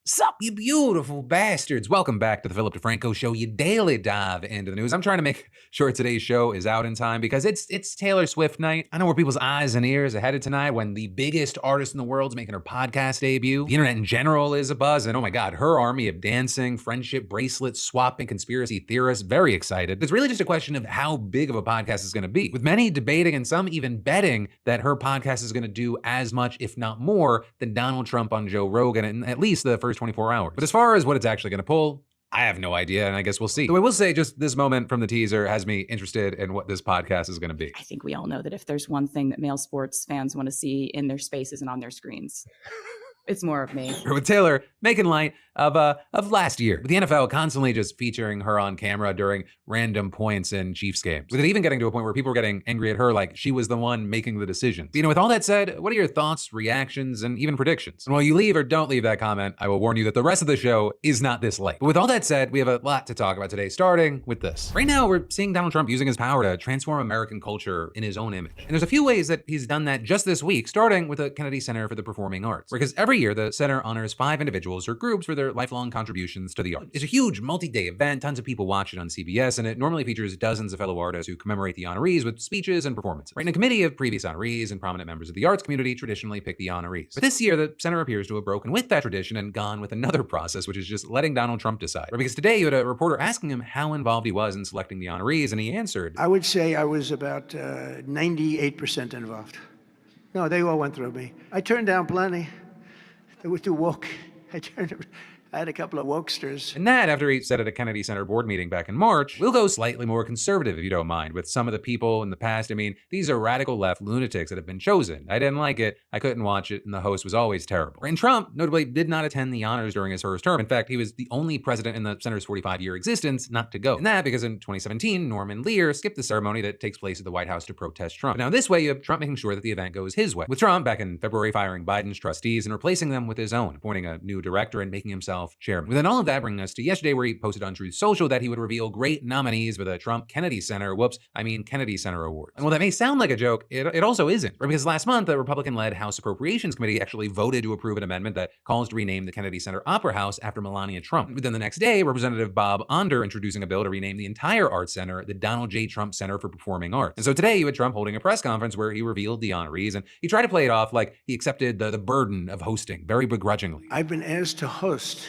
Sup, you beautiful bastards. Welcome back to the Philip DeFranco Show, your daily dive into the news. I'm trying to make sure today's show is out in time because it's Taylor Swift night. I know where people's eyes and ears are headed tonight when the biggest artist in the world is making her podcast debut. The internet in general is abuzz, and oh my god, her army of dancing, friendship, bracelets, swapping conspiracy theorists, very excited. It's really just a question of how big of a podcast is going to be, with many debating and some even betting that her podcast is going to do as much, if not more, than Donald Trump on Joe Rogan in at least the first 24 hours. But as far as what it's actually going to pull, I have no idea, and I guess we'll see. Though I will say just this moment from the teaser has me interested in what this podcast is going to be. I think we all know that if there's one thing that male sports fans want to see in their spaces and on their screens, it's more of me. With Taylor making light of last year, with the NFL constantly just featuring her on camera during random points in Chiefs games, with it even getting to a point where people were getting angry at her like she was the one making the decisions. You know, with all that said, what are your thoughts, reactions, and even predictions? And while you leave or don't leave that comment, I will warn you that the rest of the show is not this light. But with all that said, we have a lot to talk about today, starting with this. Right now, we're seeing Donald Trump using his power to transform American culture in his own image. And there's a few ways that he's done that just this week, starting with the Kennedy Center for the Performing Arts. Because every year, the center honors 5 individuals or groups for their lifelong contributions to the arts. It's a huge multi-day event, tons of people watch it on CBS, and it normally features dozens of fellow artists who commemorate the honorees with speeches and performances. Right, and a committee of previous honorees and prominent members of the arts community traditionally pick the honorees. But this year, the center appears to have broken with that tradition and gone with another process, which is just letting Donald Trump decide. Because today, you had a reporter asking him how involved he was in selecting the honorees, and he answered, I would say I was about 98% involved. No, they all went through me. I turned down plenty. They were too woke. I had a couple of wokesters. And that, after he said at a Kennedy Center board meeting back in March, we'll go slightly more conservative, if you don't mind, with some of the people in the past. I mean, these are radical left lunatics that have been chosen. I didn't like it, I couldn't watch it, and the host was always terrible. And Trump, notably, did not attend the honors during his first term. In fact, he was the only president in the center's 45-year existence not to go. And that because in 2017, Norman Lear skipped the ceremony that takes place at the White House to protest Trump. But now this way, you have Trump making sure that the event goes his way. With Trump, back in February, firing Biden's trustees and replacing them with his own, appointing a new director and making himself chairman. Within all of that, bringing us to yesterday, where he posted on Truth Social that he would reveal great nominees for the Trump Kennedy Center, Kennedy Center Awards. And while that may sound like a joke, it also isn't. Right? Because last month, the Republican-led House Appropriations Committee actually voted to approve an amendment that calls to rename the Kennedy Center Opera House after Melania Trump. But then the next day, Representative Bob Onder introducing a bill to rename the entire Arts Center the Donald J. Trump Center for Performing Arts. And so today, you had Trump holding a press conference where he revealed the honorees, and he tried to play it off like he accepted the burden of hosting, very begrudgingly. I've been asked to host.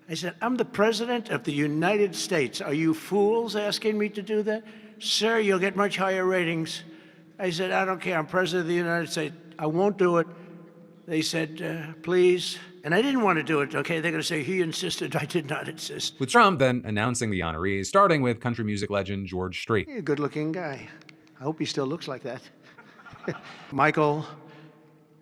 I said, I'm the President of the United States. Are you fools asking me to do that? Sir, you'll get much higher ratings. I said, I don't care. I'm President of the United States. I won't do it. They said, please. And I didn't want to do it, okay? They're going to say, he insisted. I did not insist. With Trump then announcing the honorees, starting with country music legend George Strait. He's a good-looking guy. I hope he still looks like that. Michael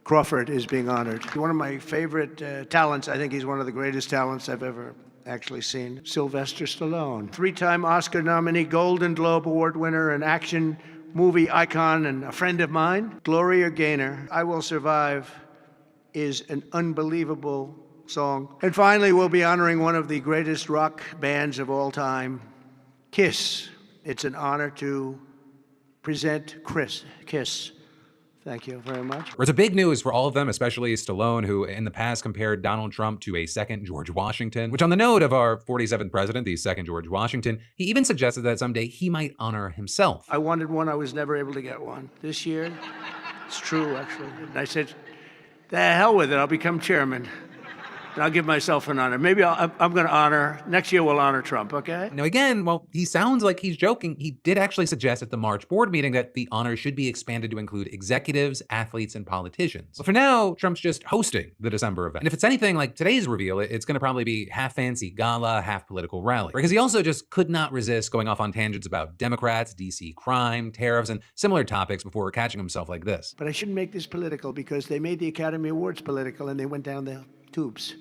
Crawford is being honored. One of my favorite talents. I think he's one of the greatest talents I've ever actually seen. Sylvester Stallone, 3-time Oscar nominee, Golden Globe Award winner, an action movie icon, and a friend of mine. Gloria Gaynor, I Will Survive is an unbelievable song. And finally, we'll be honoring one of the greatest rock bands of all time, Kiss. It's an honor to present Kiss. Thank you very much. It's a big news for all of them, especially Stallone, who in the past compared Donald Trump to a second George Washington, which on the note of our 47th president, the second George Washington, he even suggested that someday he might honor himself. I wanted one, I was never able to get one. This year, it's true, actually. And I said, the hell with it, I'll become chairman. And I'll give myself an honor. Maybe I'm going to honor, next year we'll honor Trump, okay? Now again, while he sounds like he's joking, he did actually suggest at the March board meeting that the honor should be expanded to include executives, athletes, and politicians. But for now, Trump's just hosting the December event. And if it's anything like today's reveal, it's going to probably be half fancy gala, half political rally. Because he also just could not resist going off on tangents about Democrats, DC crime, tariffs, and similar topics before catching himself like this. But I shouldn't make this political because they made the Academy Awards political and they went down the tubes.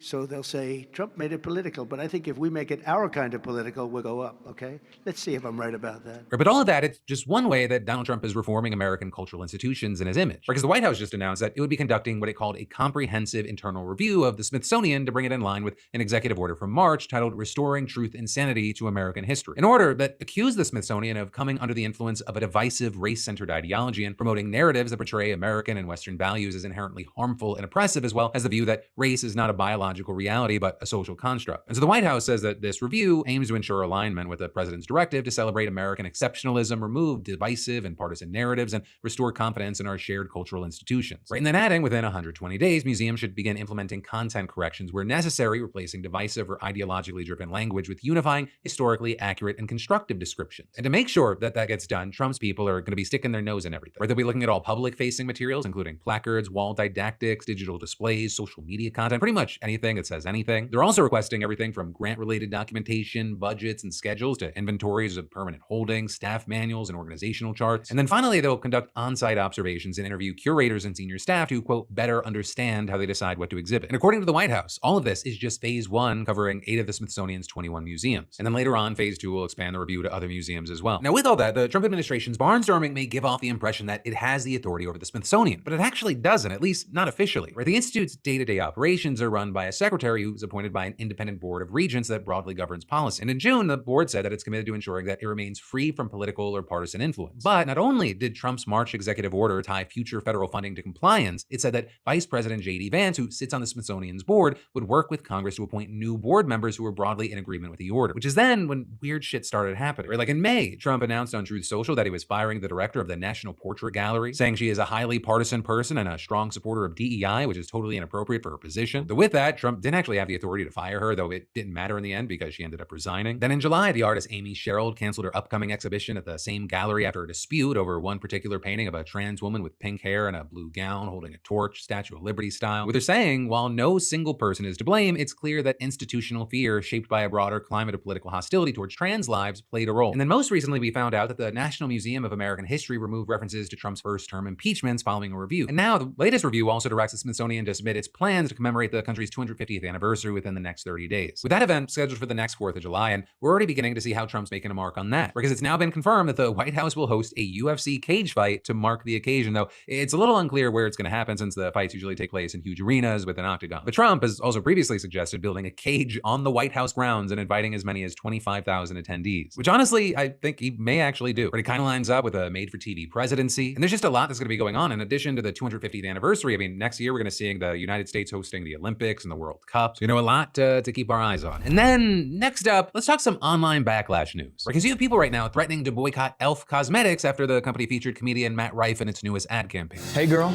So they'll say, Trump made it political, but I think if we make it our kind of political, we'll go up, okay? Let's see if I'm right about that. But all of that, it's just one way that Donald Trump is reforming American cultural institutions and his image. Because the White House just announced that it would be conducting what it called a comprehensive internal review of the Smithsonian to bring it in line with an executive order from March titled Restoring Truth and Sanity to American History. An order that accused the Smithsonian of coming under the influence of a divisive, race-centered ideology and promoting narratives that portray American and Western values as inherently harmful and oppressive, as well as the view that race is not a biological ideological reality, but a social construct. And so the White House says that this review aims to ensure alignment with the president's directive to celebrate American exceptionalism, remove divisive and partisan narratives, and restore confidence in our shared cultural institutions. Right, and then adding, within 120 days, museums should begin implementing content corrections where necessary, replacing divisive or ideologically driven language with unifying, historically accurate, and constructive descriptions. And to make sure that that gets done, Trump's people are going to be sticking their nose in everything. Right, they'll be looking at all public-facing materials, including placards, wall didactics, digital displays, social media content, pretty much anything that says anything. They're also requesting everything from grant-related documentation, budgets, and schedules to inventories of permanent holdings, staff manuals, and organizational charts. And then finally, they'll conduct on-site observations and interview curators and senior staff to, quote, better understand how they decide what to exhibit. And according to the White House, all of this is just phase 1, covering 8 of the Smithsonian's 21 museums. And then later on, phase 2 will expand the review to other museums as well. Now, with all that, the Trump administration's barnstorming may give off the impression that it has the authority over the Smithsonian, but it actually doesn't, at least not officially. Right? The Institute's day-to-day operations are run by a secretary who's appointed by an independent board of regents that broadly governs policy. And in June, the board said that it's committed to ensuring that it remains free from political or partisan influence. But not only did Trump's March executive order tie future federal funding to compliance, it said that Vice President J.D. Vance, who sits on the Smithsonian's board, would work with Congress to appoint new board members who were broadly in agreement with the order, which is then when weird shit started happening. Right? Like in May, Trump announced on Truth Social that he was firing the director of the National Portrait Gallery, saying she is a highly partisan person and a strong supporter of DEI, which is totally inappropriate for her position. But with that, Trump didn't actually have the authority to fire her, though it didn't matter in the end because she ended up resigning. Then in July, the artist Amy Sherald canceled her upcoming exhibition at the same gallery after a dispute over one particular painting of a trans woman with pink hair and a blue gown holding a torch, Statue of Liberty style. With her saying, while no single person is to blame, it's clear that institutional fear shaped by a broader climate of political hostility towards trans lives played a role. And then most recently, we found out that the National Museum of American History removed references to Trump's first-term impeachments following a review. And now the latest review also directs the Smithsonian to submit its plans to commemorate the country's 250th anniversary within the next 30 days. With that event scheduled for the next 4th of July, and we're already beginning to see how Trump's making a mark on that, because it's now been confirmed that the White House will host a UFC cage fight to mark the occasion, though it's a little unclear where it's going to happen since the fights usually take place in huge arenas with an octagon. But Trump has also previously suggested building a cage on the White House grounds and inviting as many as 25,000 attendees, which honestly, I think he may actually do. But it kind of lines up with a made-for-TV presidency. And there's just a lot that's going to be going on. In addition to the 250th anniversary, I mean, next year we're going to see the United States hosting the Olympics and the World Cup. So, a lot to keep our eyes on. And then next up, let's talk some online backlash news. Because you have people right now threatening to boycott e.l.f. Cosmetics after the company featured comedian Matt Rife in its newest ad campaign. Hey girl,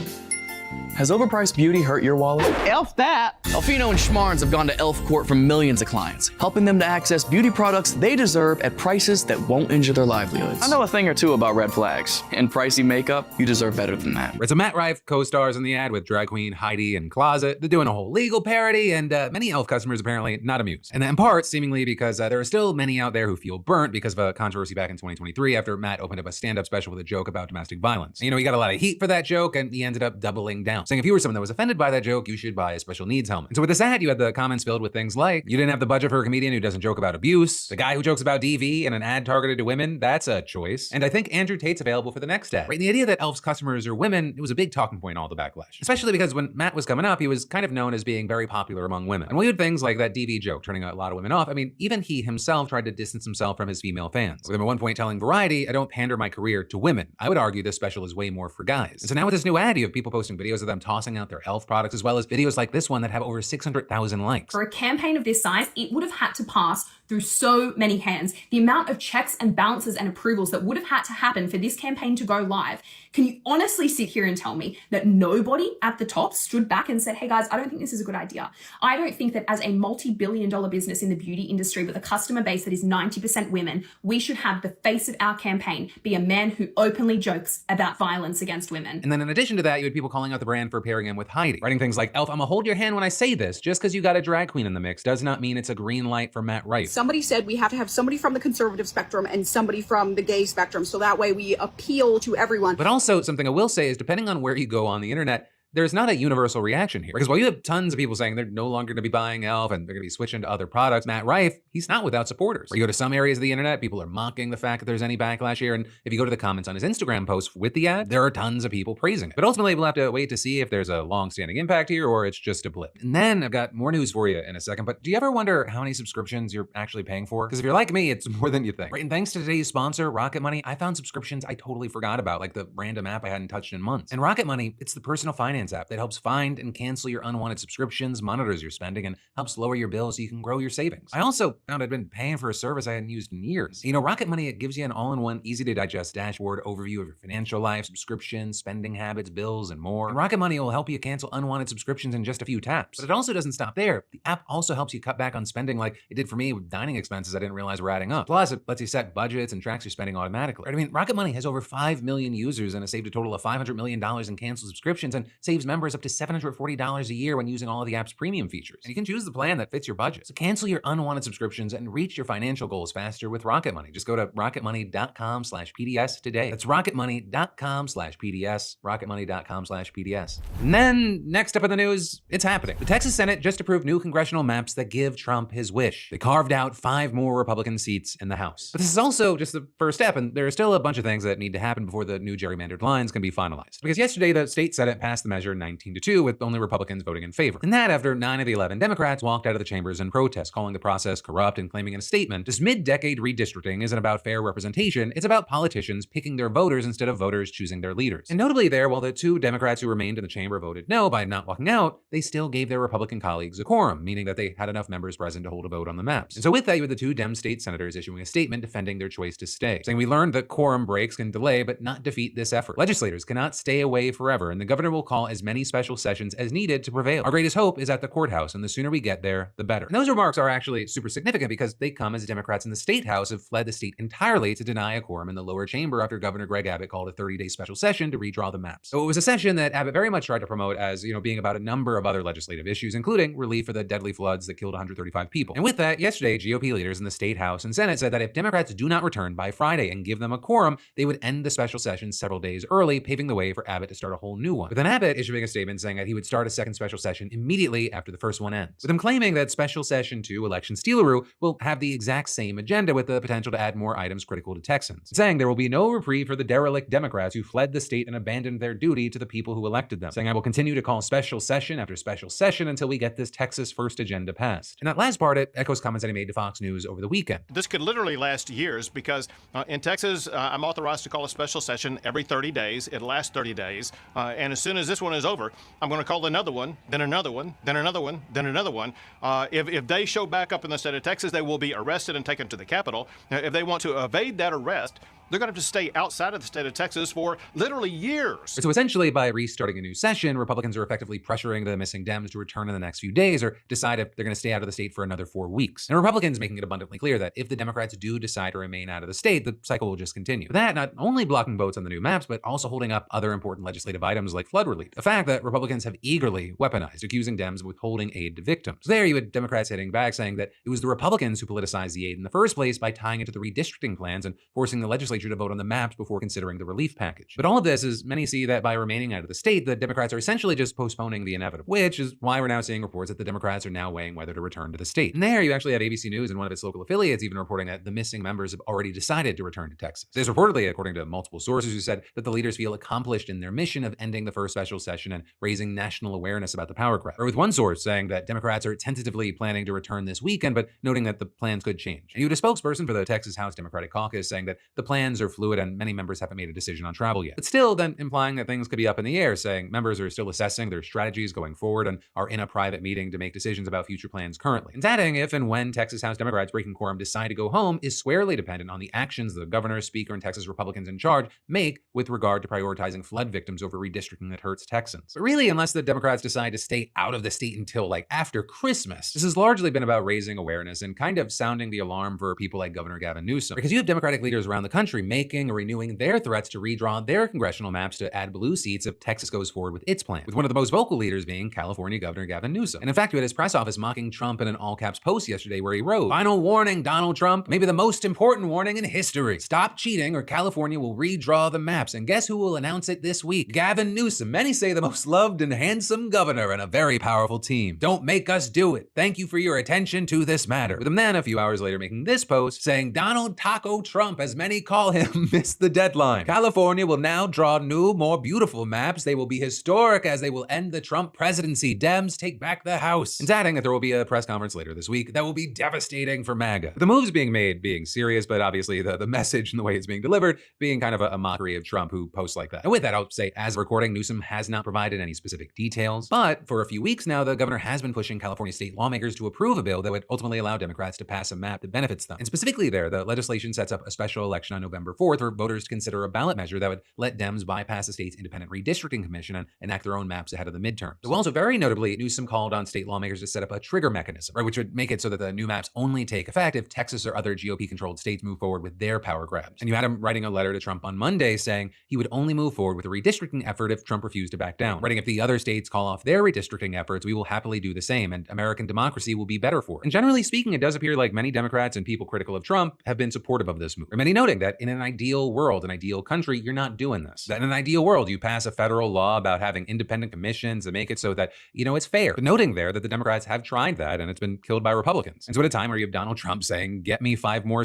has overpriced beauty hurt your wallet? e.l.f. that! Alfino and Schmarns have gone to e.l.f. court for millions of clients, helping them to access beauty products they deserve at prices that won't injure their livelihoods. I know a thing or two about red flags. In pricey makeup, you deserve better than that. Right, so Matt Rife co-stars in the ad with drag queen Heidi and Closet. They're doing a whole legal parody, and many e.l.f. customers apparently not amused. And in part, seemingly because there are still many out there who feel burnt because of a controversy back in 2023 after Matt opened up a stand-up special with a joke about domestic violence. And, he got a lot of heat for that joke, and he ended up doubling down, saying if you were someone that was offended by that joke, you should buy a special needs helmet. And so with this ad, you had the comments filled with things like, you didn't have the budget for a comedian who doesn't joke about abuse, the guy who jokes about DV in an ad targeted to women, that's a choice. And I think Andrew Tate's available for the next ad. Right, the idea that e.l.f.'s customers are women, it was a big talking point in all the backlash. Especially because when Matt was coming up, he was kind of known as being very popular among women. And we had things like that DV joke turning a lot of women off. I mean, even he himself tried to distance himself from his female fans, with him at one point telling Variety, I don't pander my career to women. I would argue this special is way more for guys. And so now with this new ad, you have people posting videos of them tossing out their e.l.f. products, as well as videos like this one that have over 600,000 likes. For a campaign of this size, it would have had to pass through so many hands. The amount of checks and balances and approvals that would have had to happen for this campaign to go live. Can you honestly sit here and tell me that nobody at the top stood back and said, hey guys, I don't think this is a good idea. I don't think that as a multi-billion-dollar business in the beauty industry with a customer base that is 90% women, we should have the face of our campaign be a man who openly jokes about violence against women. And then in addition to that, you had people calling out the brand for pairing him with Heidi, writing things like, e.l.f., I'm gonna hold your hand when I say this. Just because you got a drag queen in the mix does not mean it's a green light for Matt Rife. Somebody said we have to have somebody from the conservative spectrum and somebody from the gay spectrum, so that way we appeal to everyone. But also, something I will say is, depending on where you go on the internet, there's not a universal reaction here. Because while you have tons of people saying they're no longer going to be buying e.l.f. and they're going to be switching to other products, Matt Rife, he's not without supporters. Where you go to some areas of the internet, people are mocking the fact that there's any backlash here. And if you go to the comments on his Instagram post with the ad, there are tons of people praising it. But ultimately, we'll have to wait to see if there's a long-standing impact here or it's just a blip. And then I've got more news for you in a second. But do you ever wonder how many subscriptions you're actually paying for? Because if you're like me, it's more than you think. Right? And thanks to today's sponsor, Rocket Money, I found subscriptions I totally forgot about, like the random app I hadn't touched in months. And Rocket Money, it's the personal finance finance app that helps find and cancel your unwanted subscriptions, monitors your spending, and helps lower your bills so you can grow your savings. I also found I'd been paying for a service I hadn't used in years. You know, Rocket Money, it gives you an all-in-one, easy-to-digest dashboard overview of your financial life, subscriptions, spending habits, bills, and more. And Rocket Money will help you cancel unwanted subscriptions in just a few taps. But it also doesn't stop there. The app also helps you cut back on spending like it did for me with dining expenses I didn't realize were adding up. Plus, it lets you set budgets and tracks your spending automatically. I mean, Rocket Money has over 5 million users and has saved a total of $500 million in canceled subscriptions and saves members up to $740 a year when using all of the app's premium features. And you can choose the plan that fits your budget. So cancel your unwanted subscriptions and reach your financial goals faster with Rocket Money. Just go to rocketmoney.com/PDS today. That's rocketmoney.com/PDS, rocketmoney.com/PDS. And then next up in the news, it's happening. The Texas Senate just approved new congressional maps that give Trump his wish. They carved out 5 more Republican seats in the House. But this is also just the first step, and there are still a bunch of things that need to happen before the new gerrymandered lines can be finalized. Because yesterday, the state Senate passed the measure 19-2 with only Republicans voting in favor. And that after 9 of the 11 Democrats walked out of the chambers in protest, calling the process corrupt and claiming in a statement, this mid-decade redistricting isn't about fair representation, it's about politicians picking their voters instead of voters choosing their leaders. And notably there, while the 2 Democrats who remained in the chamber voted no by not walking out, they still gave their Republican colleagues a quorum, meaning that they had enough members present to hold a vote on the maps. And so with that, you had the 2 Dem state senators issuing a statement defending their choice to stay, saying we learned that quorum breaks can delay but not defeat this effort. Legislators cannot stay away forever, and the governor will call as many special sessions as needed to prevail. Our greatest hope is at the courthouse, and the sooner we get there, the better. And those remarks are actually super significant because they come as Democrats in the state house have fled the state entirely to deny a quorum in the lower chamber after Governor Greg Abbott called a 30-day special session to redraw the maps. So it was a session that Abbott very much tried to promote as, being about a number of other legislative issues, including relief for the deadly floods that killed 135 people. And with that, yesterday, GOP leaders in the state house and Senate said that if Democrats do not return by Friday and give them a quorum, they would end the special session several days early, paving the way for Abbott to start a whole new one. With then Abbott issuing a statement saying that he would start a second special session immediately after the first one ends. With him claiming that special session 2, election stealeroo, will have the exact same agenda with the potential to add more items critical to Texans. Saying there will be no reprieve for the derelict Democrats who fled the state and abandoned their duty to the people who elected them. Saying I will continue to call special session after special session until we get this Texas first agenda passed. And that last part, it echoes comments that he made to Fox News over the weekend. This could literally last years because in Texas, I'm authorized to call a special session every 30 days. It lasts 30 days. And as soon as this one is over, I'm going to call another one, then another one, then another one, then another one. If they show back up in the state of Texas, they will be arrested and taken to the Capitol. If they want to evade that arrest, they're going to have to stay outside of the state of Texas for literally years. So essentially, by restarting a new session, Republicans are effectively pressuring the missing Dems to return in the next few days or decide if they're going to stay out of the state for another 4 weeks. And Republicans making it abundantly clear that if the Democrats do decide to remain out of the state, the cycle will just continue. That not only blocking votes on the new maps, but also holding up other important legislative items like flood relief. A fact that Republicans have eagerly weaponized, accusing Dems of withholding aid to victims. There you had Democrats hitting back saying that it was the Republicans who politicized the aid in the first place by tying it to the redistricting plans and forcing the legislature to vote on the maps before considering the relief package. But all of this is many see that by remaining out of the state, the Democrats are essentially just postponing the inevitable, which is why we're now seeing reports that the Democrats are now weighing whether to return to the state. And there you actually have ABC News and one of its local affiliates even reporting that the missing members have already decided to return to Texas. This reportedly, according to multiple sources who said that the leaders feel accomplished in their mission of ending the first special session and raising national awareness about the power grab. Or with one source saying that Democrats are tentatively planning to return this weekend, but noting that the plans could change. And you had a spokesperson for the Texas House Democratic Caucus saying that the plans are fluid and many members haven't made a decision on travel yet. But still then implying that things could be up in the air, saying members are still assessing their strategies going forward and are in a private meeting to make decisions about future plans currently. And adding if and when Texas House Democrats breaking quorum decide to go home is squarely dependent on the actions the governor, speaker, and Texas Republicans in charge make with regard to prioritizing flood victims over redistricting that hurts Texans. But really, unless the Democrats decide to stay out of the state until after Christmas, this has largely been about raising awareness and kind of sounding the alarm for people like Governor Gavin Newsom. Because you have Democratic leaders around the country making or renewing their threats to redraw their congressional maps to add blue seats if Texas goes forward with its plan, with one of the most vocal leaders being California Governor Gavin Newsom. And in fact, we had his press office mocking Trump in an all-caps post yesterday where he wrote, "Final warning, Donald Trump, maybe the most important warning in history. Stop cheating or California will redraw the maps. And guess who will announce it this week? Gavin Newsom, many say the most loved and handsome governor and a very powerful team. Don't make us do it. Thank you for your attention to this matter." With him then, a few hours later, making this post saying, "Donald Taco Trump, as many call call him missed the deadline. California will now draw new, more beautiful maps. They will be historic as they will end the Trump presidency. Dems take back the House. And adding that there will be a press conference later this week that will be devastating for MAGA. The moves being made being serious, but obviously the message and the way it's being delivered being kind of a mockery of Trump who posts like that. And with that, I'll say, as of recording, Newsom has not provided any specific details, but for a few weeks now, the governor has been pushing California state lawmakers to approve a bill that would ultimately allow Democrats to pass a map that benefits them. And specifically there, the legislation sets up a special election on November 4th for voters to consider a ballot measure that would let Dems bypass the state's independent redistricting commission and enact their own maps ahead of the midterms. So also, very notably, Newsom called on state lawmakers to set up a trigger mechanism, right, which would make it so that the new maps only take effect if Texas or other GOP-controlled states move forward with their power grabs. And you had him writing a letter to Trump on Monday saying he would only move forward with a redistricting effort if Trump refused to back down. Writing, if the other states call off their redistricting efforts, we will happily do the same, and American democracy will be better for it. And generally speaking, it does appear like many Democrats and people critical of Trump have been supportive of this move. Or many noting that in an ideal world, an ideal country, you're not doing this. That in an ideal world, you pass a federal law about having independent commissions and make it so that, it's fair. But noting there that the Democrats have tried that and it's been killed by Republicans. And so at a time where you have Donald Trump saying, get me 5 more